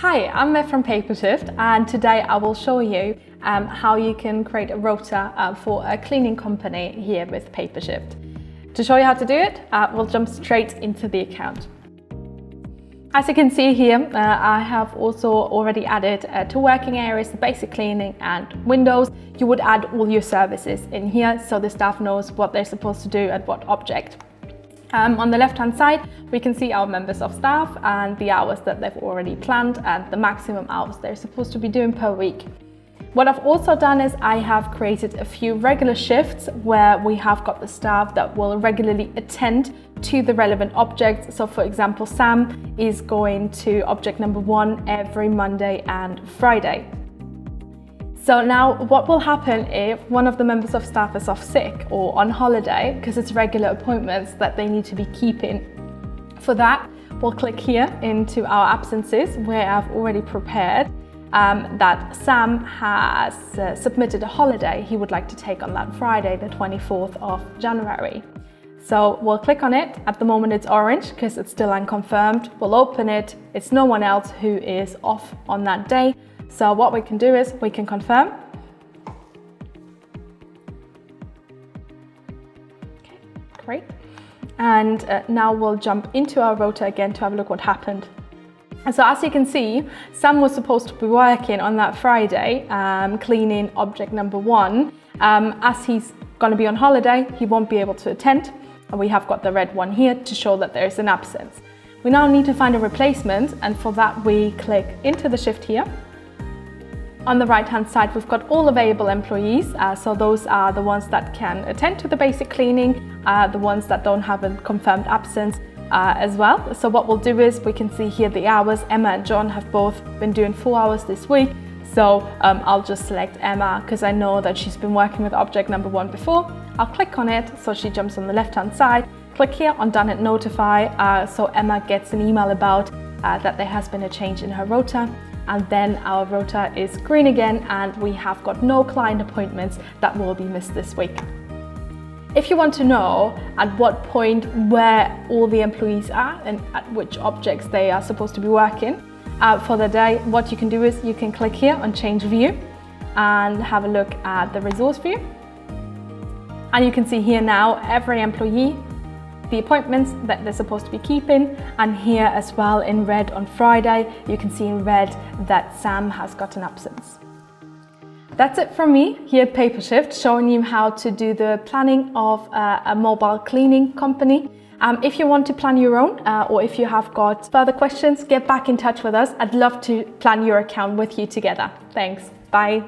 Hi, I'm Mev from Papershift, and today I will show you how you can create a rota for a cleaning company here with Papershift. To show you how to do it, we'll jump straight into the account. As you can see here, I have also already added to working areas, the basic cleaning and windows. You would add all your services in here so the staff knows what they're supposed to do at what object. On the left hand side, we can see our members of staff and the hours that they've already planned and the maximum hours they're supposed to be doing per week. What I've also done is I have created a few regular shifts where we have got the staff that will regularly attend to the relevant objects. So for example, Sam is going to object number 1 every Monday and Friday. So now what will happen if one of the members of staff is off sick or on holiday, because it's regular appointments that they need to be keeping. For that, we'll click here into our absences where I've already prepared that Sam has submitted a holiday he would like to take on that Friday, the 24th of January. So we'll click on it. At the moment it's orange because it's still unconfirmed. We'll open it. It's no one else who is off on that day. So what we can do is we can confirm. Okay, great. And now we'll jump into our rota again to have a look what happened. And so as you can see, Sam was supposed to be working on that Friday, cleaning object number 1. As he's going to be on holiday, he won't be able to attend. And we have got the red one here to show that there's an absence. We now need to find a replacement, and for that we click into the shift here. On the right hand side, we've got all available employees. So those are the ones that can attend to the basic cleaning, the ones that don't have a confirmed absence as well. So what we'll do is we can see here the hours. Emma and John have both been doing 4 hours this week. So I'll just select Emma because I know that she's been working with object number 1 before. I'll click on it so she jumps on the left hand side. Click here on Done and Notify so Emma gets an email about that there has been a change in her rota. And then our rota is green again and we have got no client appointments that will be missed this week. If you want to know at what point where all the employees are and at which objects they are supposed to be working for the day, what you can do is you can click here on Change View and have a look at the resource view. And you can see here now every employee, the appointments that they're supposed to be keeping, and here as well in red on Friday, you can see in red that Sam has got an absence. That's it from me here at Papershift, showing you how to do the planning of a mobile cleaning company. If you want to plan your own or if you have got further questions, get back in touch with us. I'd love to plan your account with you together. Thanks. Bye.